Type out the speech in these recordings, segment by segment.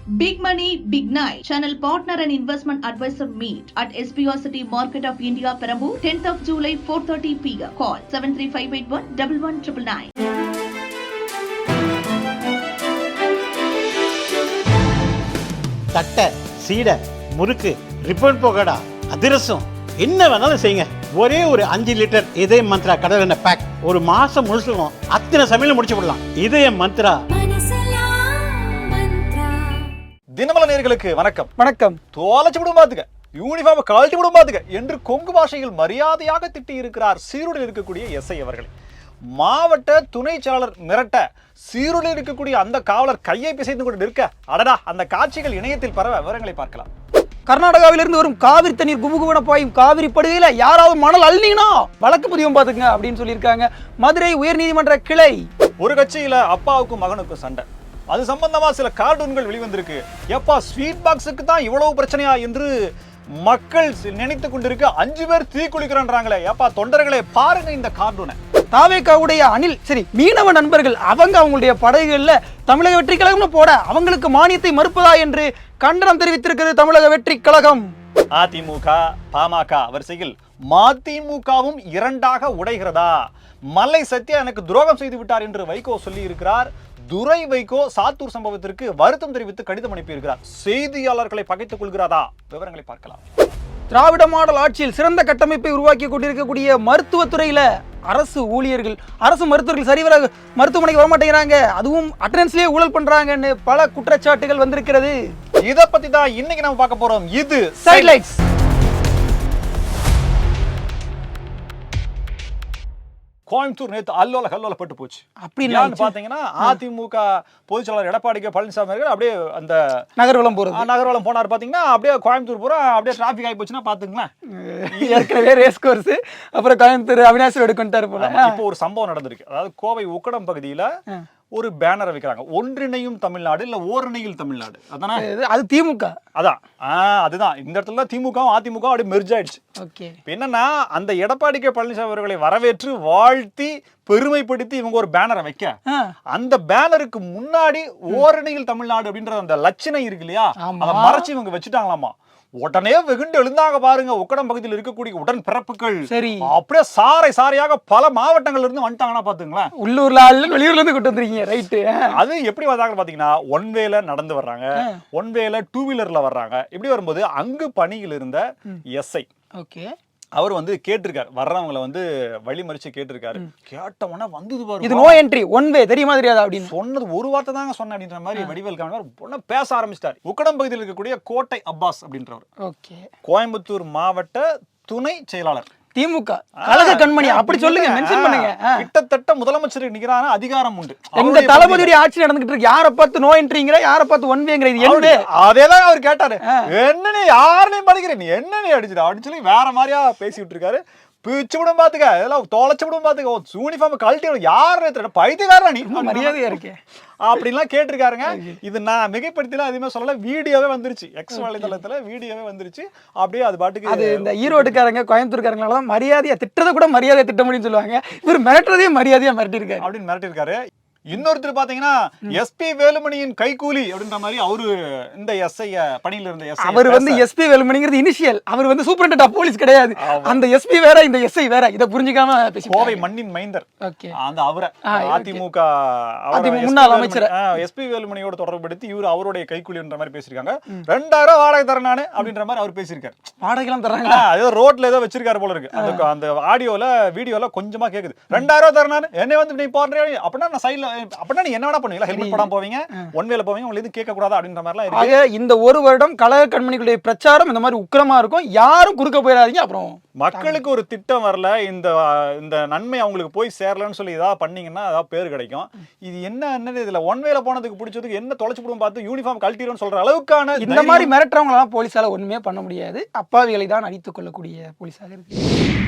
Big Money, Big Night. Channel Partner and Investment Advisor Meet at SPR City Market of India, Perambur, 10th of July, 4:30 p.m. Call 73581 1199. தட்டை, சீடை, முறுக்கு, ribbon போகடா, அதிரசம் என்ன வேணாலும் செய்யுங்க. ஒரே ஒரு 5 litre இதய மந்த்ரா கடல் எண்ணெய் பேக் ஒரு மாசம் முழுசுக்கும் அத்தனை சமையல் முடிச்சு விடலாம். இதய மந்த்ரா. தினமலர் நேயர்களுக்கு வணக்கம். வணக்கம். தோலைச்சு விடும் பாத்துக்க, யூனிஃபார்ம் கழட்டி விடும் பாத்துக்க என்று கொங்கு பாஷையில் மரியாதையாக திட்டி இருக்கிறார் சீருடையில் இருக்கக்கூடிய எஸ்ஐ அவர்களை. மாவட்ட துணை செயலாளர் மிரட்ட சீருடையில் இருக்கக்கூடிய அந்த காவலர் கையை பிசைந்து கொண்டு நிற்க, அடடா அந்த காட்சிகள் இணையத்தில் பரவ. விவரங்களை பார்க்கலாம். கர்நாடகாவிலிருந்து வரும் காவிரி தண்ணீர் குபுகுபன பாயும் காவிரி படுகையில யாராவது மணல் அள்ளினா வழக்கு பதிவும் பாத்துங்க அப்படின்னு சொல்லியிருக்காங்க மதுரை உயர்நீதிமன்ற கிளை. ஒரு கட்சியில அப்பாவுக்கும் மகனுக்கும் சண்டை. அது சம்பந்தமா சில கார்ட்டூன்கள் வெளிவந்திருக்கு. எப்பா ஸ்வீட் பாக்ஸுக்கு தான் இவ்வளவு பிரச்சனையா என்று மக்கள் நினைத்து கொண்டிருக்க 5 பேர் தீ குளிக்கிறாங்களே. எப்பா தொண்டர்களே பாருங்க இந்த கார்ட்டூனை. தாவேக்காவுடைய அணில் சரி மீனவ நண்பர்கள் அவங்களுடைய படகுகள்ல தமிழக வெற்றி கழகம்னு போட அவங்களுக்கு மானியத்தை மறுப்பதா என்று கண்டனம் தெரிவித்திருக்கிறது தமிழக வெற்றி கழகம். அதிமுக பாமக வரிசையில் மதிமுகவும் இரண்டாக உடைகிறதா? மல்லை சத்யா எனக்கு துரோகம் செய்து விட்டார் என்று வைகோ சொல்லி இருக்கிறார். துரை வைகோ சாத்தூர் சம்பவத்திற்கு வருத்தம் தெரிவித்து கடிதம் அனுப்பியிருக்கிறார். செய்தியாளர்களை பகைத்துக் கொள்கிறாரா? விவரங்களை பார்க்கலாம். திராவிட மாடல் ஆட்சியில் சிறந்த கட்டமைப்பை உருவாக்கி கொண்டிருக்கக்கூடிய மருத்துவத்துறையில அரசு ஊழியர்கள் அரசு மருத்துவர்கள் சரிவர மருத்துவமனைக்கு வரமாட்டேங்கிறாங்க, அதுவும் அட்டெண்டன்ஸ்லயே ஊழல் பண்றாங்கன்னு பல குற்றச்சாட்டுகள் வந்திருக்கிறது. இதை பத்தி தான் இன்னைக்கு நம்ம பார்க்க போறோம். இது சைட்லைட்ஸ். கோயம்புத்தூர் நேற்று அல்லோல கல்லோல பட்டு போச்சு. அப்படின்னு பாத்தீங்கன்னா அதிமுக பொதுச் செயலாளர் எடப்பாடி கே பழனிசாமி அவர்கள் அப்படியே அந்த நகர்வலம் போனார். பாத்தீங்கன்னா அப்படியே கோயம்புத்தூர் பூரா அப்படியே டிராபிக் ஆகி போச்சுன்னா பாத்துங்களேன். ஏற்கனவே ரேஸ் கோர்ஸ் அப்புறம் கோயம்புத்தூர் அவினாசி ரோடு கொண்டாரு போல. இப்போ ஒரு சம்பவம் நடந்திருக்கு. அதாவது கோவை உக்கடம் பகுதியில ஒரு பேனரை வைக்கிறாங்க. ஒன்றிணையும் தமிழ்நாடு இல்ல ஓரணியில் தமிழ்நாடு. அதானே அது திமுக. அதான் அதுதான் இந்த இடத்துல திமுகவும் அதிமுக அப்படியே மெர்ஜ் ஆயிடுச்சு. என்னன்னா அந்த எடப்பாடி கே பழனிசாமி அவர்களை வரவேற்று வாழ்த்தி பெருமைப்படுத்தி இவங்க ஒரு பேனரை வைக்க, அந்த பேனருக்கு முன்னாடி ஓரணியில் தமிழ்நாடு அப்படின்ற அந்த லட்சணை இருக்கு இல்லையா, அதை மறைச்சு இவங்க வச்சுட்டாங்களாமா. உடனே வெகுண்டு எழுந்தாங்க பாருங்க. உக்கடம் பகுதியில் இருக்கக்கூடிய உடன் பிறப்புகள் சரி அப்படியே சாரையாக பல மாவட்டங்கள்ல இருந்து வந்துட்டாங்கன்னா பாத்துங்களேன். உள்ளூர்ல வெளியூர்ல இருந்து கூட்டு வந்துருக்கீங்க. ரைட்டு. அது எப்படி வந்தாங்க பாத்தீங்கன்னா, ஒன் வேல நடந்து வர்றாங்க, ஒன் வேல 2 வீலர்ல வர்றாங்க. இப்படி வரும்போது அங்கு பணியில் இருந்த எஸ்ஐ அவர் வந்து கேட்டிருக்காரு, வர்றவங்களை வந்து வழி மறிச்சு கேட்டிருக்காரு. கேட்டவொன்னே வந்தது பாரு, இது நோ என்ட்ரி ஒன் வே தெரியுமா தெரியாதா அப்படின்னு சொன்னது ஒரு வார்த்தை தாங்க சொன்ன அப்படின்ற மாதிரி வடிவேல் காமராஜர் பேச ஆரம்பிச்சிட்டாரு. உக்கடம் பகுதியில் இருக்கக்கூடிய கோட்டை அப்பாஸ் அப்படின்றவர் கோயம்புத்தூர் மாவட்ட துணை செயலாளர் திமுக கழக கண்மணி அப்படி சொல்லுங்க, மென்ஷன் பண்ணுங்க. கிட்டத்தட்ட முதலமைச்சருக்கு நிகரான அதிகாரம் உண்டு. எங்க தளபதியுடைய ஆட்சி நடந்துகிட்டு இருக்கு. யாரை பார்த்து நோ என்ட்ரிங்கிற, யாரை பார்த்து ஒன் வேங்கிற, இது என்ன? அதேதான் அவர் கேட்டாரு. என்ன நீ யாரையும் படிக்கிற, நீ என்ன நீ அடிச்சு வேற மாதிரியா பேசிட்டு இருக்காரு. பிச்சு விடும் பாத்துக்க, இதெல்லாம் தொலைச்சு விடும் பாத்துக்க, யூனிஃபார்ம் கழட்டி யாரு பைத்தியக்காரா நீ, மரியாதையா இருக்கு அப்படின்லாம் கேட்டிருக்காருங்க. இது நான் மிகைப்படுத்தல, எதுவுமே சொல்லல. வீடியோவே வந்துருச்சு, எக்ஸ் வலைதளத்துல வீடியோவே வந்துருச்சு. அப்படியே அது பாட்டுக்கு அது இந்த ஈரோடுக்காரங்க கோயம்புத்தூர்காரங்களால மரியாதையா திட்டதை கூட மரியாதையா திட்ட முடியும்னு சொல்லுவாங்க. இவர் மிரட்டுறதே மரியாதையா மிரட்டிருக்காரு அப்படின்னு மிரட்டிருக்காரு. இன்னொருத்தர் பாத்தீங்கன்னா எஸ்பி வேலுமணியின் கைகூலி அப்படின்ற மாதிரி அவரு இந்த எஸ்ஐ பணியில இருந்த எஸ்ஐ. அவர் வந்து எஸ்பி வேலுமணிங்கிறது இனிஷியல், அவர் வந்து சூப்பரண்டென்ட் ஆஃப் போலீஸ் கிடையாது. அந்த எஸ்பி வேற, இந்த எஸ்ஐ வேற. இத புரிஞ்சுக்காம கோவை மண்ணின் மைந்தர் அந்த அவரை அதிமுக முன்னாள் அமைச்சர் எஸ்பி வேலுமணியோட தொடர்புபடுத்தி இவர் அவருடைய கைகூலின்ற மாதிரி பேசியிருக்காங்க. 2000 வாடகை தரேன் நானு அப்படின்ற மாதிரி அவர் பேசியிருக்காரு. வாடகை எல்லாம் தர்றாங்க, ஏதோ ரோட்ல ஏதோ வச்சிருக்காரு போல இருக்கு. அந்த ஆடியோல வீடியோல கொஞ்சமா கேக்குது. 2000 தரேன் நானு, என்ன வந்து நீ போடுறேன் அப்படின்னா நான் சைட்ல அப்படின்னா நீ என்ன வேணா பண்ணுவீங்களா, ஹெல்மெட் போடாம போவீங்க, ஒன் வேல போவீங்க, உங்களுக்கு எதுவும் கேட்க கூடாது அப்படின்ற மாதிரிலாம் இருக்கு. இந்த ஒரு வருடம் கழக கண்மணிகளுடைய பிரச்சாரம் இந்த மாதிரி உக்கிரமா இருக்கும். யாரும் குறுக்க போயிடாதீங்க. அப்புறம் மக்களுக்கு ஒரு திட்டம் வரல, இந்த நன்மை அவங்களுக்கு போய் சேரலன்னு சொல்லி ஏதாவது பண்ணீங்கன்னா ஏதாவது பேர் கிடைக்கும். இது என்ன இதுல ஒன் வேல போனதுக்கு பிடிச்சதுக்கு என்ன தொலைச்சு போடும் பார்த்து யூனிஃபார்ம் கழட்டிடுன்னு சொல்ற அளவுக்கான இந்த மாதிரி மிரட்டுறவங்க எல்லாம் போலீஸால ஒண்ணுமே பண்ண முடியாது. அப்பாவிகளை தான் அடித்துக் கொள்ளக்கூடிய போலீஸாக இருக்கு.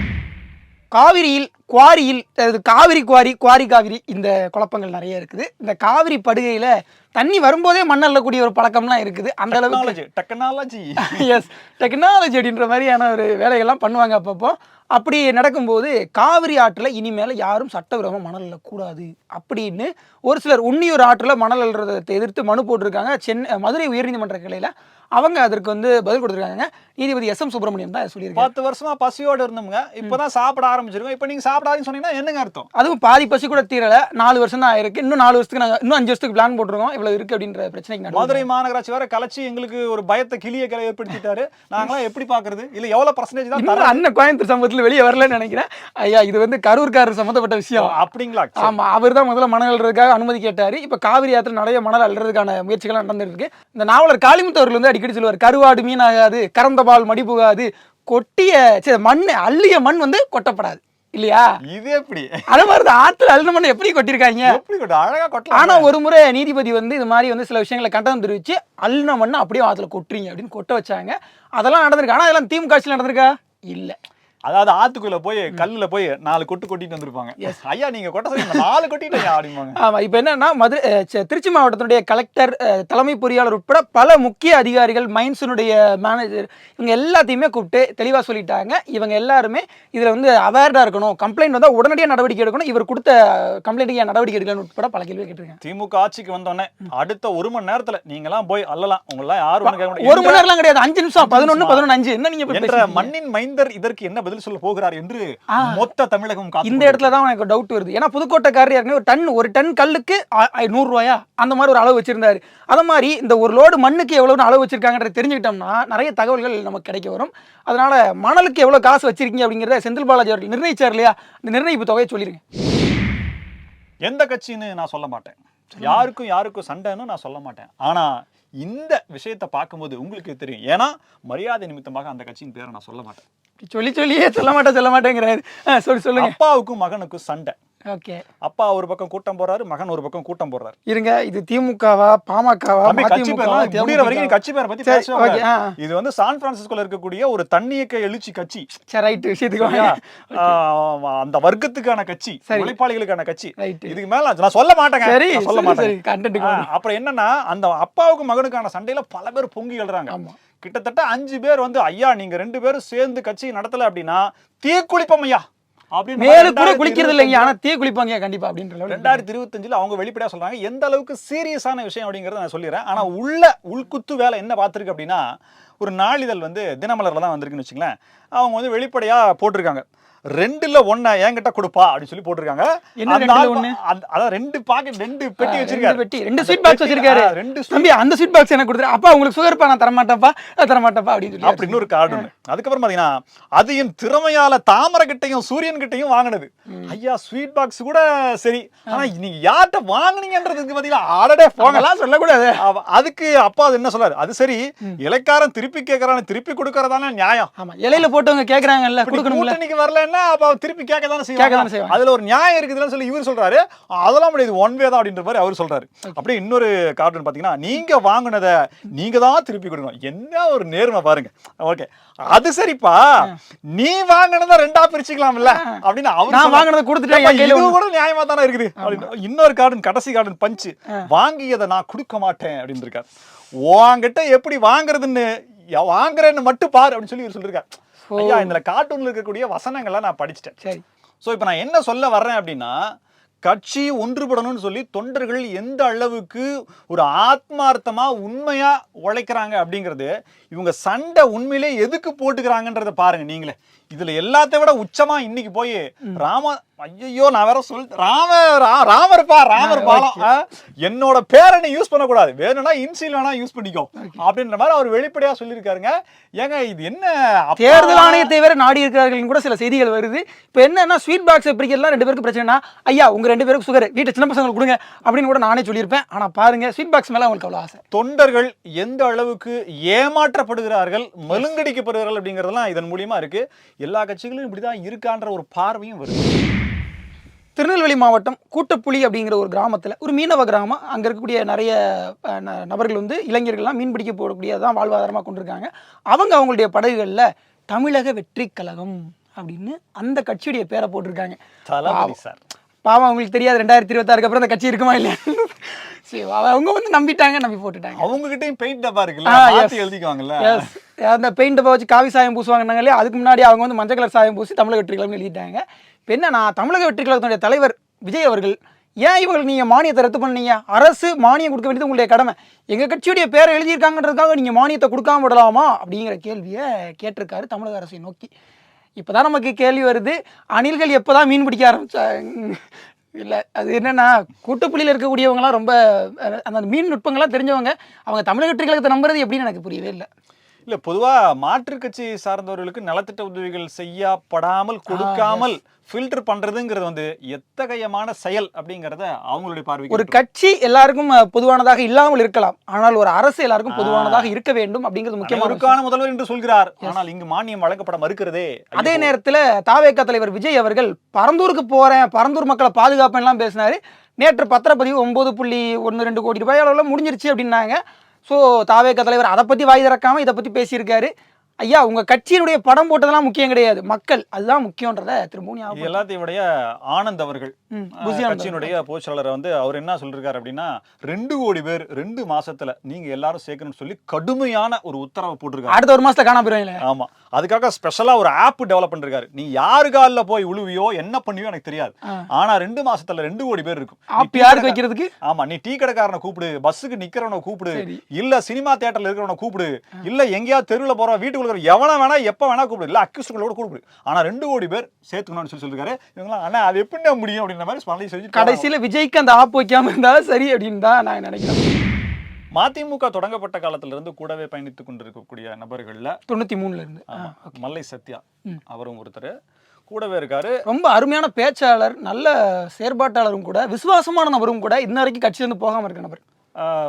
காவிரியில் குவாரியில் காவிரி இந்த குழப்பங்கள் நிறைய இருக்குது. இந்த காவிரி படுகையில தண்ணி வரும்போதே மண்ணல்லக்கூடிய ஒரு பழக்கம்லாம் இருக்குது. அந்த அளவுக்கு டெக்னாலஜி எஸ் டெக்னாலஜி அப்படின்ற மாதிரியான ஒரு வேலைகள்லாம் பண்ணுவாங்க அப்பப்போ. அப்படி நடக்கும்போது காவிரி ஆற்றுல இனிமேல் யாரும் சட்டவிரோதமா மணல் அள்ளக்கூடாது அப்படின்னு ஒரு சிலர் உன்னியூர் ஆற்றுல மணல் அள்ளுறதை எதிர்த்து மனு போட்டிருக்காங்க. மதுரை உயர்நீதிமன்ற கிளையில அவங்க அதற்கு வந்து பதில் கொடுத்துருக்காங்க. நீதிபதி எஸ்.எம். சுப்பிரமணியம் தான் சொல்லியிருக்காங்க. 10 வருஷமா பசியோடு இருந்தவங்க இப்பதான் சாப்பிட ஆரம்பிச்சிருக்கோம். இப்ப நீங்க சாப்பிடாதுன்னு சொன்னீங்கன்னா என்னங்க அர்த்தம்? அதுவும் பாதி பசி கூட தீரல. 4 வருஷம் தான் ஆயிருக்கு. இன்னும் 4 வருஷத்துக்கு நாங்க இன்னும் 5 வருஷத்துக்கு பிளான் போட்டுருக்கோம். இவ்வளவு இருக்கு அப்படின்ற பிரச்சனைக்கு மதுரை மாநகராட்சி வேற கலைச்சி எங்களுக்கு ஒரு பயத்தை கிளிய கிளை ஏற்படுத்திட்டாரு. நாங்களாம் எப்படி பாக்குறது? இல்ல எவ்வளவு பர்சன்டேஜ் தான் தர அண்ணன் கோயம்புத்தூர் சம்பவத்துல வெளியே வரலன்னு நினைக்கிறேன். ஐயா இது வந்து கரூர்காரர் சம்பந்தப்பட்ட விஷயம். அப்படிங்களா? ஆமா, அவர் தான் முதல்ல மணல் அள்ளுறதுக்காக அனுமதி கேட்டாரு. இப்ப காவிரி ஆத்துல நிறைய மணல் அள்ளுறதுக்கான முயற்சிகள் நடந்துட்டு இருக்கு. இந்த நாவலர் காளிமுத்து அவர்கள் வந்து அடிக்கடி சொல்லுவார், கருவாடு மீன் ஆகாது, கறந்த பால் மடி புகாது, கொட்டிய மண் அள்ளிய மண் வந்து கொட்டப்படாது இல்லையா? இது எப்படி? அதே மாதிரி ஆத்துல அள்ளின மண் எப்படி கொட்டிருக்காங்க? அழகா கொட்டலாம். ஆனா ஒரு முறை நீதிபதி வந்து இது மாதிரி வந்து சில விஷயங்களை கண்டனம் தெரிவிச்சு அள்ளின மண்ணை அப்படியே ஆத்துல கொட்டுறீங்க அப்படின்னு கொட்ட வச்சாங்க. அதெல்லாம் நடந்திருக்கு. ஆனா அதெல்லாம் திமுக ஆட்சியில் நடந்திருக்கா? இல்ல. அதாவது ஆத்துக்குள்ள போய் கல்லுல போய் 4 கொட்டு கொட்டிட்டு வந்திருப்பாங்க. ஐயா நீங்க கொட்ட சொல்லி 4 கொட்டிட்டீங்க அப்படிம்பாங்க. ஆமா, இப்ப என்னன்னா திருச்சி மாவட்டத்தினுடைய கலெக்டர், தலைமை பொறியாளர் உட்பட பல முக்கிய அதிகாரிகள், மைன்ஸினுடைய மேனேஜர், இவங்க எல்லாத்தையுமே கூப்பிட்டு தெளிவா சொல்லிட்டாங்க. இவங்க எல்லாருமே இதுல வந்து அவேர்டா இருக்கணும், கம்ப்ளைண்ட் வந்தா உடனடியாக நடவடிக்கை எடுக்கணும், இவர் கொடுத்த கம்ப்ளைண்ட்டுக்கு நடவடிக்கை எடுக்கணும் உட்பட பல கேள்வி கேட்டிருக்காங்க. திமுக ஆட்சிக்கு வந்தோடனே அடுத்த 1 மணி நேரத்துல நீங்க எல்லாம் போய் அல்லலாம். உங்க எல்லாம் யாரும் 1 மணி நேரம் கிடையாது, 5 நிமிஷம், 11, 11:05. என்ன நீங்க மண்ணின் மைந்தர் இதற்கு என்ன பதில் சொல்ல போகிறார் என்று மொத்த தமிழகம் இந்த இடத்துல தான் எனக்கு டவுட் வருது. ஏன்னா புதுக்கோட்டைக்காரர் ஏற்கனவே ஒரு டன் கல்லுக்கு 100 ரூபாயா அந்த மாதிரி ஒரு அளவு வச்சிருந்தாரு. அத மாதிரி இந்த ஒரு லோடு மண்ணுக்கு எவ்வளவு அளவு வச்சிருக்காங்கன்றத தெரிஞ்சுக்கிட்டோம்னா நிறைய தகவல்கள் நமக்கு கிடைக்க வரும். அதனால மணலுக்கு எவ்வளவு காசு வச்சிருக்கீங்க அப்படிங்கறத செந்தில் பாலாஜி அவர்கள் நிர்ணயிச்சார் இல்லையா? இந்த நிர்ணயிப்பு தொகையை சொல்லிருங்க. எந்த கட்சின்னு நான் சொல்ல மாட்டேன், யாருக்கும் சண்டைன்னு நான் சொல்ல மாட்டேன். ஆனா இந்த விஷயத்தை பார்க்கும்போது உங்களுக்கு தெரியும். ஏன்னா மரியாதை நிமித்தமாக அந்த கட்சியின் பேரை நான் சொல்ல மாட்டேன். சொல்லியே சொல்ல மாட்டேங்கிறாரு. சொல்லுங்க. அப்பாவுக்கும் மகனுக்கும் சண்டை. ஓகே. அப்பா ஒரு பக்கம் கூட்டம் போறாரு, மகன் ஒரு பக்கம் கூட்டம் போறாரு. இருங்க, இது திமுகவா பாமகவா? முடியற வரைக்கும் கட்சி பேரை பத்தி பேசுவாங்க. இது வந்து சான் பிரான்சிஸ்கோல இருக்கக்கூடிய ஒரு தன்னியக்க எழுச்சி கட்சி. ரைட், விஷயத்துக்கு அந்த வர்க்கத்துக்கான கட்சி, உழைப்பாளிகளுக்கான கட்சி. இதுக்கு மேல நான் சொல்ல மாட்டேங்க. அப்புறம் என்னன்னா அந்த அப்பாவுக்கும் மகனுக்கான சண்டையில பல பேர் பொங்கி எழுறாங்க. கிட்டத்தட்ட 5 பேர் வந்து ஐயா நீங்க 2 பேரும் சேர்ந்து கட்சி நடத்தல அப்படின்னா தீ குளிப்போம் ஐயா மேல கூட குளிக்கிறது இல்லைங்க, ஆனா தீ குளிப்பாங்க கண்டிப்பா அப்படின்ற 2025 அவங்க வெளிப்படையா சொல்றாங்க. எந்த அளவுக்கு சீரியஸான விஷயம் அப்படிங்கறத நான் சொல்லிடுறேன். ஆனா உள்குத்து வேலை என்ன பார்த்திருக்கு அப்படின்னா, ஒரு நாளிதழ் வந்து தினமலர்ல தான் வந்திருக்குன்னு வச்சுங்களேன். அவங்க வந்து வெளிப்படையா போட்டிருக்காங்க, 2ல 1 என்கிட்ட கொடுப்பா அப்படின்னு சொல்லி போட்டிருக்காங்க. அதான் 2 பாக்கெட் 2 பெட்டி வச்சிருக்காரு, 2 ஸ்வீட் பாக்ஸ் வச்சிருக்காரு. தம்பி அந்த ஸ்வீட் பாக்ஸ் எனக்கு கொடுத்துரு, அப்பா உங்களுக்கு சுகர்ப்பா நான் தரமாட்டேன்ப்பா அப்படின்னு சொல்லி அப்படி இன்னொரு கார்டு ஒன்று. அதுக்கப்புறம் பாத்தீங்கன்னா அது என் திறமையால தாமரை கிட்டையும் சூரியன் கிட்டையும் வாங்கினது. ஐயா ஸ்வீட் பாக்ஸ் கூட சரி, ஆனா நீங்க யார்கிட்ட வாங்கினீங்கன்றதுக்கு பாத்தீங்கன்னா ஆடடே போங்கலாம் சொல்லக்கூடாது. அதுக்கு அப்பா அது என்ன சொல்றாரு, அது சரி இலைக்காரன் திருப்பி கேட்கறான்னு திருப்பி கொடுக்கறதான நியாயம். ஆமா, இலையில போட்டவங்க கேட்கறாங்கல்ல, கொடுக்கணும்ல. இன்னைக்கு வரல அப்ப திருப்பி கேட்கதானே செய்வாங்க. அதுல ஒரு நியாயம் இருக்குதுன்னு சொல்லி இவர் சொல்றாரு. அதெல்லாம் முடியாது, ஒன் வே தான் அப்படின்ற மாதிரி அவர் சொல்றாரு. அப்படியே இன்னொரு கார்டு பாத்தீங்கன்னா நீங்க வாங்குனத நீங்க தான் திருப்பி கொடுக்கணும். என்ன ஒரு நேர்மை பாருங்க. ஓகே அது சரிப்பா, நீ வாங்கினத 2ஆ பிரிச்சுக்கலாம்ல அப்படின்னு அவர் நான் வாங்கினத கொடுத்துட்டேன், இது கூட நியாயமா தானே இருக்குது அப்படின்னு. இன்னொரு கார்டு, கடைசி கார்டு பஞ்சு, வாங்கியதை நான் கொடுக்க மாட்டேன் அப்படின்னு இருக்காரு. உன்கிட்ட எப்படி வாங்குறதுன்னு வாங்குறேன்னு மட்டும் பாரு அப்படின்னு சொல்லி இவர் சொல்லிருக்காரு. ஐயா இந்த கார்ட்டூன்ல இருக்கக்கூடிய வசனங்கள்லாம் நான் படிச்சிட்டேன். சரி, சோ இப்போ நான் என்ன சொல்ல வர்றேன் அப்படின்னா, கட்சி ஒன்றுபடணும்னு சொல்லி தொண்டர்கள் எந்த அளவுக்கு ஒரு ஆத்மார்த்தமா உண்மையா உழைக்கிறாங்க அப்படிங்கிறது, இவங்க சண்டை உண்மையிலே எதுக்கு போட்டுக்கிறாங்கன்றத பாருங்க நீங்களே. இதுல எல்லாத்தை விட உச்சமா இன்னைக்கு போய் ஐயோ நான் வேற ராமர் பாலம் என்னோட பேரை நீ யூஸ் பண்ணக்கூடாது, வேணும்னா இன்சில் வேணா யூஸ் பண்ணிக்கோ அப்படின்ற மாதிரி அவர் வெளிப்படையா சொல்லியிருக்காருங்க. ஏங்க இது என்ன, தேர்தல் ஆணையத்தை வேற நாடி இருக்கிறார்கள் கூட சில செய்திகள் வருது. இப்ப என்னன்னா ஸ்வீட் பாக்ஸ் பிரிக்கலாம் 2 பேருக்கு பிரச்சனைனா, ஐயா உங்க 2 பேருக்கு சுகர் வீட்டு சின்ன பசங்களுக்கு கொடுங்க அப்படின்னு கூட நானே சொல்லியிருப்பேன். ஆனா பாருங்க ஸ்வீட் பாக்ஸ் மேல அவங்களுக்கு அவ்வளவு ஆசை. தொண்டர்கள் எந்த அளவுக்கு ஏமாற்றப்படுகிறார்கள், மலுங்கடிக்கப்படுகிறார்கள் அப்படிங்கறதெல்லாம் இதன் மூலியமா இருக்கு. எல்லா கட்சிகளும் இப்படிதான் இருக்கான்ற ஒரு பார்வையும் வருது. திருநெல்வேலி மாவட்டம் கூட்டப்புலி அப்படிங்கிற ஒரு கிராமத்தில், ஒரு மீனவ கிராமம், அங்கே இருக்கக்கூடிய நிறைய நபர்கள் வந்து இளைஞர்கள்லாம் மீன் பிடிக்க போடக்கூடியதான் வாழ்வாதாரமாக கொண்டிருக்காங்க. அவங்களுடைய படகுகளில் தமிழக வெற்றி கழகம் அப்படின்னு அந்த கட்சியுடைய பேரை போட்டிருக்காங்க. பாவம் அவங்களுக்கு தெரியாது 2026 அப்புறம் அந்த கட்சி இருக்குமா இல்லையா. அவங்க வந்து நம்பி போட்டுட்டாங்க. அவங்க கிட்டையும் பெயிண்ட் டப்பா இருக்குல்ல, எழுதிக்குவாங்கல்ல. அந்த பெயிண்ட் வச்சு காவி சாயம் பூசுவாங்கன்னாங்க இல்லையா, அதுக்கு முன்னாடி அவங்க வந்து மஞ்சள் கலர் சாயம் பூசி தமிழக வெற்றி கழகம்னு எழுதிட்டாங்க. இப்போ என்ன, தமிழக வெற்றி கழகத்தினுடைய தலைவர் விஜய் அவர்கள் ஏன் இவங்களுக்கு நீங்கள் மானியத்தை ரத்து பண்ணீங்க? அரசு மானியம் கொடுக்க வேண்டியது உங்களுடைய கடமை. எங்கள் கட்சியுடைய பேரை எழுதியிருக்காங்கன்றதுக்காக நீங்கள் மானியத்தை கொடுக்காம விடலாமா அப்படிங்கிற கேள்வியை கேட்டிருக்காரு தமிழக அரசை நோக்கி. இப்போ தான் நமக்கு கேள்வி வருது, அணில்கள் எப்போ தான் மீன் பிடிக்க ஆரம்பித்தாங்க? இல்லை, அது என்னென்னா கூட்டுப்புள்ளியில் இருக்கக்கூடியவங்களாம் ரொம்ப அந்த மீன் நுட்பங்கள்லாம் தெரிஞ்சவங்க. அவங்க தமிழக வெற்றி கழகத்தை நம்புறது எப்படின்னு எனக்கு புரியவே இல்லை. இல்லை, பொதுவாக மாற்றுக் கட்சி சார்ந்தவர்களுக்கு நலத்திட்ட உதவிகள் செய்யப்படாமல் கொடுக்காமல் ஃபில்டர் பண்றதுங்கிறது வந்து எத்தகையமான செயல் அப்படிங்கறத அவங்களுடைய பார்வைக்கு. ஒரு கட்சி எல்லாருக்கும் பொதுவானதாக இல்லாமல் இருக்கலாம், ஆனால் ஒரு அரசு எல்லாருக்கும் பொதுவானதாக இருக்க வேண்டும் அப்படிங்கிறது முக்கியமான முதல்வர் என்று சொல்கிறார். ஆனால் இங்கு மானியம் வழங்கப்பட மறுக்கிறதே. அதே நேரத்தில் தாவேகா தலைவர் விஜய் அவர்கள் பரந்தூருக்கு போறேன், பரந்தூர் மக்களை பாதுகாப்பேன்லாம் பேசினாரு. நேற்று பத்திரப்பதிவு 9.12 கோடி ரூபாய் அளவில் முடிஞ்சிருச்சு அப்படின்னாங்க. ஸோ தாவேகா தலைவர் அதை பற்றி வாய் திறக்காம இதை பற்றி பேசியிருக்காரு. ஐயா, உங்க கட்சியினுடைய படம் போட்டதெல்லாம் முக்கியம் கிடையாது, மக்கள் அதுதான் முக்கியன்றத திரும்பவும். எல்லாத்தையும் விடைய ஆனந்த் அவர்கள் கட்சியினுடைய பொதுச்செயலாளர் வந்து அவர் என்ன சொல்லிருக்காரு அப்படின்னா, 2 கோடி பேர் 2 மாசத்துல நீங்க எல்லாரும் சேர்க்கணும்னு சொல்லி கடுமையான ஒரு உத்தரவை போட்டிருக்காரு. அடுத்த 1 மாசத்துல காணாம போயிருவாங்க. ஆமா, அதுக்காக ஸ்பெஷலா ஒரு ஆப் டெவலப் பண்ணிருக்காரு. நீ யாரு காலில் போய் உழுவியோ என்ன பண்ணுவியோ எனக்கு தெரியாது, ஆனா 2 மாசத்துல 2 கோடி பேர் இருக்கும். யாருக்கு வைக்கிறதுக்கு? ஆமா, நீ டீ கடைக்காரனை கூப்பிடு, பஸ்ஸுக்கு நிக்கிறவனை கூப்பிடு, இல்ல சினிமா தியேட்டர்ல இருக்கிறவனை கூப்பிடு, இல்ல எங்கேயாவது தெருவில் போற வீட்டுக்குள்ள எவனை வேணா எப்ப வேணா கூப்பிடு, இல்ல அக்யூஸ்டுகளோட கூப்பிடு, ஆனா 2 கோடி பேர் சேர்த்துக்கணும்னு சொல்லி சொல்லிருக்காரு. இவங்களாம் அண்ணா அது எப்படி முடியும் அப்படின்ற மாதிரி சொல்லி கடைசியில விஜய்க்கு அந்த ஆப் வைக்காம இருந்தாலும் சரி அப்படின்னு தான் நான் நினைக்கிறேன். மதிமுக தொடங்கப்பட்ட காலத்துல இருந்து கூடவே பயணித்துக் கொண்டிருக்கக்கூடிய நபர்கள்ல 93ல இருந்து மல்லை சத்யா அவரும் ஒருத்தர் கூடவே இருக்காரு. ரொம்ப அருமையான பேச்சாளர், நல்ல செயற்பாட்டாளரும் கூட, விசுவாசமான நபரும் கூட, இன்ன வரைக்கும் கட்சியிலிருந்து போகாம இருக்க நபர்.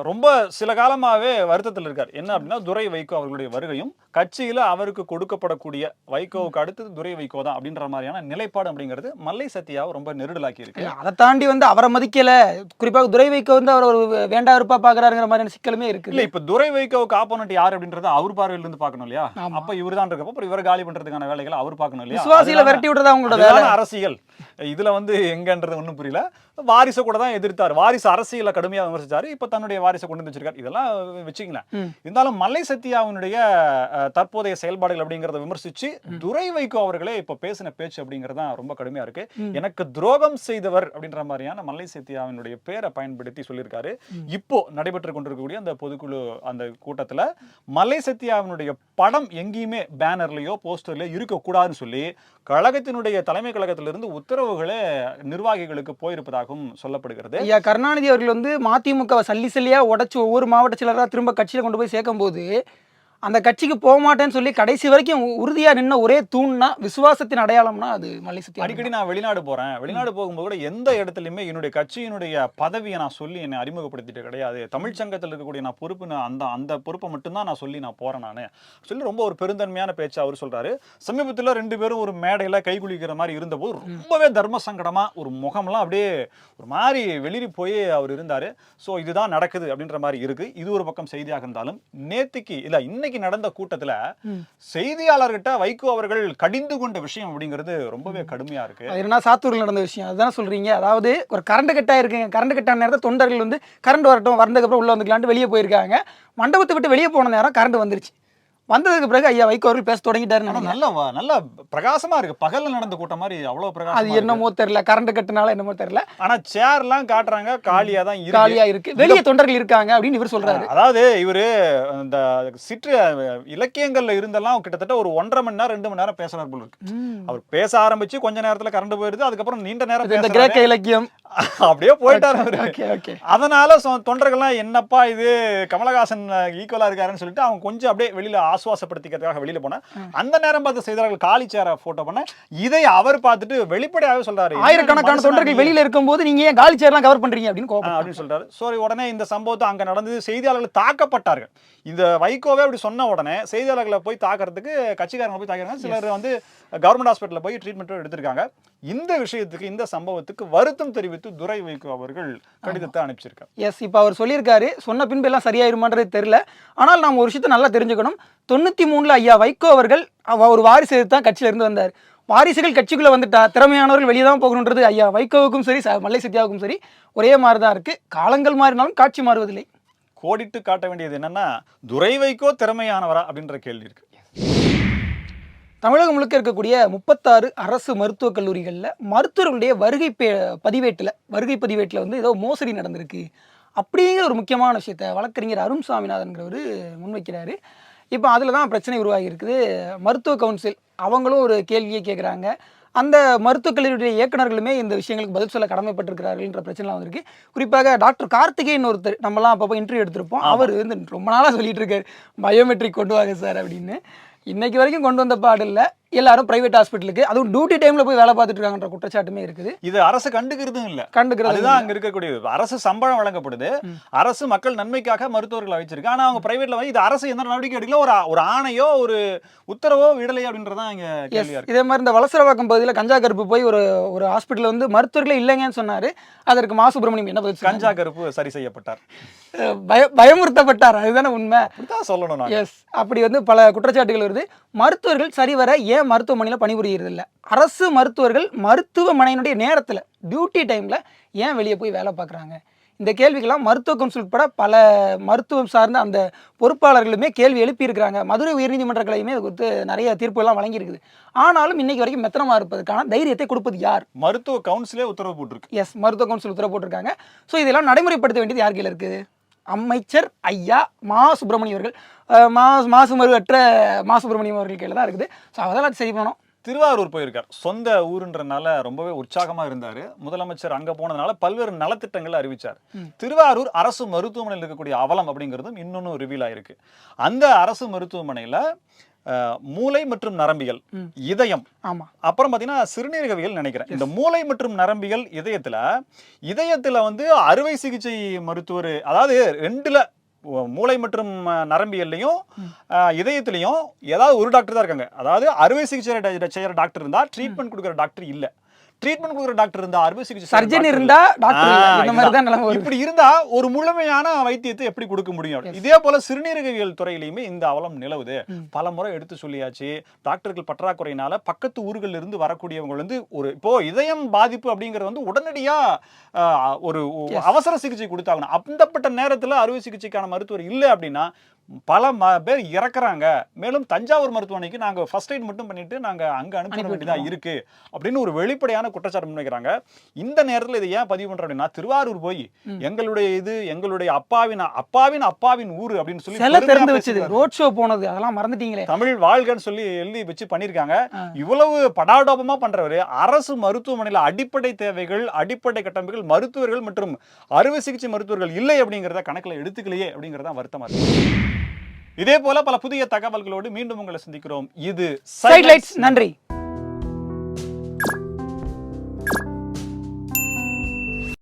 ரொம்ப சில காலமாகவே வருத்தத்தில் இருக்கார். என்ன அப்படின்னா, துரை வைகோ அவர்களுடைய வருகையும் கட்சியில அவருக்கு கொடுக்கப்படக்கூடிய வைகோவுக்கு அடுத்தது துரை வைகோ தான் அப்படின்ற மாதிரியான நிலைப்பாடு அப்படிங்கிறது மல்லை சத்யாவை ரொம்ப நெருடலாக்கி இருக்கு. அதை தாண்டி வந்து அவரை மதிக்கல, குறிப்பாக துரை வைகோ வந்து அவர் ஒரு வேண்டா இருப்பா பாக்குறாருங்கிற மாதிரியான சிக்கலுமே இருக்கு. இல்ல, இப்ப துரை வைகோவுக்கு ஆப்போனன்ட் யார் அப்படின்றத அவர் பார்வையில இருந்து பார்க்கணும் இல்லையா? அப்ப இவர் தான் இருக்கப்ப அப்புறம் இவர் காலி பண்றதுக்கான வேலைகளை அவர் பார்க்கணும் இல்லையா? விசுவாசிகளை விரட்டி விடுறது அவங்களோட வேலை. அரசியல் இதுல வந்து எங்கன்றது ஒன்றும் புரியல. வாரிசை கூட தான் எதிர்த்தார், வாரிசு அரசியலை கடுமையா விமர்சிச்சாரு. இப்ப தன்னுடைய வாரிசை கொண்டு வச்சிருக்காரு. இதெல்லாம் வச்சுக்கலாம். இருந்தாலும் மல்லை சத்யாவினுடைய தற்போதைய செயல்பாடுகள் அப்படிங்கறத விமர்சிச்சு துரை வைகோ அவர்களே இப்ப பேசின பேச்சு அப்படிங்கிறது தான் ரொம்ப கடுமையா இருக்கு. எனக்கு துரோகம் செய்தவர் அப்படின்ற மாதிரியான மல்லை சத்யாவினுடைய பேரை பயன்படுத்தி சொல்லியிருக்காரு. இப்போ நடைபெற்று கொண்டிருக்கக்கூடிய அந்த பொதுக்குழு அந்த கூட்டத்துல மல்லை சத்யாவினுடைய படம் எங்கேயுமே பேனர்லயோ போஸ்டர்லயோ இருக்கக்கூடாதுன்னு சொல்லி கழகத்தினுடைய தலைமை கழகத்திலிருந்து உத்தரவுகளே நிர்வாகிகளுக்கு போயிருப்பதாகவும் சொல்லப்படுகிறது. ஐயா கருணாநிதி அவர்கள் வந்து மதிமுக சல்லி சல்லியா உடைச்சு ஒவ்வொரு மாவட்ட செயலராக திரும்ப கட்சியில கொண்டு போய் சேர்க்கும் போது அந்த கட்சிக்கு போக மாட்டேன்னு சொல்லி கடைசி வரைக்கும் உறுதியா நின்ன ஒரே தூண்னா, விசுவாசத்தின் அடையாளம்னா அது மல்லை சத்யா. அடிக்கடி நான் வெளிநாடு போறேன், வெளிநாடு போகும்போது கூட எந்த இடத்துலையுமே என்னுடைய கட்சியினுடைய பதவியை நான் சொல்லி என்னை அறிமுகப்படுத்திட்டு கிடையாது. தமிழ் சங்கத்தில் இருக்கக்கூடிய நான் பொறுப்பு, அந்த பொறுப்பை மட்டும்தான் நான் சொல்லி நான் போறேன் நான் சொல்லி ரொம்ப ஒரு பெருந்தன்மையான பேச்சு அவர் சொல்றாரு. சமீபத்தில் 2 பேரும் ஒரு மேடையில கைகுலிக்கிற மாதிரி இருந்தபோது ரொம்பவே தர்ம சங்கடமா ஒரு முகம்லாம் அப்படியே ஒரு மாதிரி வெளிரி போய் அவர் இருந்தாரு. ஸோ இதுதான் நடக்குது அப்படின்ற மாதிரி இருக்கு. இது ஒரு பக்கம் செய்தியாக இருந்தாலும், நேத்திக்கு இல்ல இன்னைக்கு நடந்த கூட்டத்துல செய்தியாளர்கிட்ட வைகோ அவர்கள் கடிந்து கொண்ட விஷயம் அப்படிங்கிறது ரொம்பவே கடுமையா இருக்கு. என்ன சாத்தூரில் நடந்த விஷயம் அதுதான் சொல்றீங்க. அதாவது ஒரு கரண்ட் கட்டா இருக்குங்க, கரண்ட் கட்டான நேரத்தில் தொண்டர்கள் வந்து கரண்ட் வரட்டும், வரதுக்கு அப்புறம் உள்ள வந்துக்கலான்ட்டு வெளியே போயிருக்காங்க. மண்டபத்தை விட்டு வெளியே போன நேரம் கரண்ட் வந்துருச்சு. வந்ததுக்கு பிறகு ஐயா வைகோ அவர்கள் பேச தொடங்கிட்டாரு. நல்ல பிரகாசமா இருக்கு, பகல்ல நடந்த கூட்டம் மாதிரி அவ்வளவு பிரகாசம். அது என்னமோ தெரியல, கரண்ட் கட்டுனால என்னமோ தெரியல. ஆனா சேர் எல்லாம் காட்டுறாங்க, காலியா தான் இருக்கு, காலியா இருக்கு, வெளியே தொண்டர்கள் இருக்காங்க அப்படின்னு இவர் சொல்றாரு. அதாவது இவரு இந்த சிற்று இலக்கியங்கள்ல இருந்தெல்லாம் கிட்டத்தட்ட ஒரு 1.5 மணி நேரம் 2 மணி நேரம் பேசுறாரு போல இருக்கு. அவர் பேச ஆரம்பிச்சு கொஞ்ச நேரத்துல கரண்ட் போயிருது. அதுக்கப்புறம் நீண்ட நேரம் இந்த கிரேக்க இலக்கியம் அப்படியே போயிட்டாரு. அதனால தொண்டர்கள்லாம் என்னப்பா இது கமலஹாசன் ஈக்குவலா இருக்காருன்னு சொல்லிட்டு அவங்க கொஞ்சம் அப்படியே வெளியில ஆசுவாசப்படுத்திக்கிறதுக்காக வெளியில போன அந்த நேரம் பார்த்து செய்தார்கள் காலி சேர போட்டோ பண்ண. இதை அவர் பார்த்துட்டு வெளிப்படையாவே சொல்றாரு, ஆயிரக்கணக்கான தொண்டர்கள் வெளியில இருக்கும்போது நீங்க ஏன் காலி சேர்லாம் கவர் பண்றீங்க அப்படின்னு சொல்றாரு. சரி, உடனே இந்த சம்பவத்தை அங்க நடந்தது, செய்தியாளர்கள் தாக்கப்பட்டார்கள். இந்த வைகோவே அப்படி சொன்ன உடனே செய்தியாளர்களை போய் தாக்கிறதுக்கு கட்சிக்காரங்க போய் தாக்கிறாங்க. சிலர் வந்து கவர்மெண்ட் ஹாஸ்பிட்டல்ல போய் ட்ரீட்மெண்ட் எடுத்திருக்காங்க. இந்த விஷயத்துக்கு, இந்த சம்பவத்துக்கு வருத்தம் தெரிவித்து துரை வைகோ அவர்கள் கடிதத்தை அனுப்பிச்சிருக்காரு. எஸ், இப்போ அவர் சொல்லியிருக்காரு, சொன்ன பின்பு எல்லாம் சரியாயிருமான்றது தெரியல. ஆனால் நாம் ஒரு விஷயத்தை நல்லா தெரிஞ்சுக்கணும். 93ல் ஐயா வைகோ அவர்கள் ஒரு வாரிசு தான் கட்சியில இருந்து வந்தார். வாரிசுகள் கட்சிக்குள்ள வந்துட்டா திறமையானவர்கள் வெளியே தான் போகணுன்றது ஐயா வைகோவுக்கும் சரி மல்லை சத்யாவுக்கும் சரி ஒரே மாதிரி தான் இருக்கு. காலங்கள் மாறினாலும் காட்சி மாறுவதில்லை. கோடிட்டு காட்ட வேண்டியது என்னன்னா, துரை வைகோ திறமையானவரா அப்படின்ற கேள்வி இருக்கு. தமிழகம் முழுக்க இருக்கக்கூடிய 36 அரசு மருத்துவக் கல்லூரிகளில் மருத்துவர்களுடைய வருகை பதிவேட்டில் வந்து ஏதோ மோசடி நடந்திருக்கு அப்படிங்கிற ஒரு முக்கியமான விஷயத்தை வழக்கறிஞர் அருண் சாமிநாதன்கிறவர் முன்வைக்கிறாரு. இப்போ அதில் தான் பிரச்சனை உருவாகி இருக்குது. மருத்துவ கவுன்சில் அவங்களும் ஒரு கேள்வியை கேட்குறாங்க. அந்த மருத்துவக் கல்லூரியுடைய இயக்குநர்களுமே இந்த விஷயங்களுக்கு பதில் சொல்ல கடமைப்பட்டிருக்கிறார்கள்ன்ற பிரச்சனைலாம் வந்திருக்கு. குறிப்பாக டாக்டர் கார்த்திகேயன் ஒருத்தர் நம்மலாம் அப்பப்போ இன்டர்வியூ எடுத்திருப்போம். அவர் வந்து ரொம்ப நாளாக சொல்லிட்டு இருக்காரு, பயோமெட்ரிக் கொண்டு வாங்க சார் அப்படின்னு. இன்னைக்கு வரைக்கும் கொண்டு வந்த பாடு இல்லை. எல்லாரும் பிரைவேட் ஹாஸ்பிட்டலுக்கு, அதுவும் டியூட்டி டைம்ல போய் வேலை பார்த்துட்டு இருக்காங்கன்ற குற்றச்சாட்டுமே இருக்குது. இது அரசு கண்டுக்கிறதும் இல்ல. அதுதான் அங்க இருக்கக்கூடியது. அரசு சம்பளம் வழங்கப்படுது, அரசு மக்கள் நன்மைக்காக மருத்துவர்களை வச்சிருக்கு. ஆனா அவங்க பிரைவேட்ல வந்து இது அரசு எந்த நடவடிக்கை எடுக்கல, ஒரு ஆணையோ ஒரு உத்தரவோ விடலையோ அப்படின்றதான் இங்க கேள்வியா இருக்கு. இதே மாதிரி இந்த வலசரவாக்கம் பகுதியில் கஞ்சா கருப்பு போய் ஒரு ஹாஸ்பிட்டல் வந்து மருத்துவர்களே இல்லைங்கன்னு சொன்னாரு. அதற்கு மா சுப்பிரமணியம் என்ன பதில்? கஞ்சா கருப்பு சரி செய்யப்பட்டார், பயமுறுத்தப்பட்டார். அதுதானே உண்மை. அப்படிதான் சொல்லணும். எஸ், அப்படி வந்து பல குற்றச்சாட்டுகள் வருது. மருத்துவர்கள் சரிவர ஏன் மருத்துவமனையில் பணிபுரிகிறது இல்லை? அரசு மருத்துவர்கள் மருத்துவமனையினுடைய நேரத்தில் டியூட்டி டைமில் ஏன் வெளியே போய் வேலை பார்க்குறாங்க? இந்த கேள்விக்கெல்லாம் மருத்துவ கவுன்சில் உட்பட பல மருத்துவம் சார்ந்த அந்த பொறுப்பாளர்களுமே கேள்வி எழுப்பியிருக்கிறாங்க. மதுரை உயர்நீதிமன்ற கிளையுமே அது குறித்து நிறைய தீர்ப்புகள்லாம் வழங்கியிருக்குது. ஆனாலும் இன்னைக்கு வரைக்கும் மெத்தனமாக இருப்பதற்கான தைரியத்தை கொடுப்பது யார்? மருத்துவ கவுன்சிலே உத்தரவு போட்டிருக்கு. எஸ், மருத்துவ கவுன்சில் உத்தரவு போட்டிருக்காங்க. ஸோ இதெல்லாம் நடைமுறைப்படுத்த வேண்டியது யார் கையில் இருக்குது? அமைச்சர் ஐயா மா சுப்பிரமணியம் அவர்கள், மாசுமருவற்ற மா சுப்பிரமணியம் அவர்கள் கையில் தான் இருக்குது. ஸோ அதெல்லாம் சரி பண்ணணும். திருவாரூர் போயிருக்கார், சொந்த ஊருன்றனால ரொம்பவே உற்சாகமா இருந்தாரு. முதலமைச்சர் அங்க போனதுனால பல்வேறு நலத்திட்டங்களை அறிவிச்சார். திருவாரூர் அரசு மருத்துவமனையில் இருக்கக்கூடிய அவலம் அப்படிங்கிறதும் இன்னொன்னு ரிவீல் ஆயிருக்கு. அந்த அரசு மருத்துவமனையில மூளை மற்றும் நரம்பியல், இதயம், அப்புறம் பாத்தீங்கன்னா சிறுநீரகவியல் நினைக்கிறேன். இந்த மூளை மற்றும் நரம்பியல், இதயத்துல வந்து அறுவை சிகிச்சை மருத்துவர், அதாவது ரெண்டுல மூளை மற்றும் நரம்பியல்லையும் இதயத்திலையும் ஏதாவது ஒரு டாக்டர் தான் இருக்காங்க. அதாவது அறுவை சிகிச்சை செய்யற டாக்டர் இருந்தா ட்ரீட்மெண்ட் கொடுக்குற டாக்டர் இல்ல, ட்ரீட்மெண்ட் கொடுக்குற டாக்டர் இருந்தா அறுவை சிகிச்சை சர்ஜன் இருந்தா டாக்டர் இல்ல. இந்த மாதிரி தான் நிலைமை. இப்படி இருந்தா ஒரு முழுமையான வைத்தியத்தை எப்படி கொடுக்க முடியும்? இதே போல சிறுநீரகவியல் துறையிலையுமே இந்த அவலம் நிலவுது. பல முறை எடுத்து சொல்லியாச்சு. டாக்டர்கள் பற்றாக்குறையினால பக்கத்து ஊர்கள் இருந்து வரக்கூடியவங்க வந்து இப்போ இதயம் பாதிப்பு அப்படிங்கிறது வந்து உடனடியா ஒரு அவசர சிகிச்சை கொடுத்தாகணும். அப்படிப்பட்ட நேரத்துல அறுவை சிகிச்சைக்கான மருத்துவர் இல்லை அப்படின்னா பல பேர் இறக்குறாங்க. மேலும் தஞ்சாவூர் மருத்துவமனைக்கு நாங்க ஃபர்ஸ்ட் எய்ட் மட்டும் பண்ணிட்டு நாங்க அங்க அனுப்ப வேண்டியதா இருக்கு அப்படின்னு ஒரு வெளிப்படையான குற்றச்சாட்டு முன்வைக்கிறாங்க. இந்த நேரத்தில் இதை ஏன் பதிவு பண்றோம் அப்படின்னா, திருவாரூர் போய் எங்களுடைய அப்பாவின் ஊரு அப்படின்னு சொல்லி ரோட் ஷோ போனது அதெல்லாம் மறந்துட்டீங்களே, தமிழ் வாழ்கன்னு சொல்லி எழுதி வச்சு பண்ணிருக்காங்க. இவ்வளவு படாடோபமா பண்றவரு அரசு மருத்துவமனையில அடிப்படை தேவைகள், அடிப்படை கட்டமைப்புகள், மருத்துவர்கள் மற்றும் அறுவை சிகிச்சை மருத்துவர்கள் இல்லை அப்படிங்கிறத கணக்குல எடுத்துக்கலையே அப்படிங்கறத வருத்தமா இருக்கு. இதே போல பல புதிய தகவல்களோடு மீண்டும் உங்களை சந்திக்கிறோம். இது சைட்லைட்ஸ். நன்றி.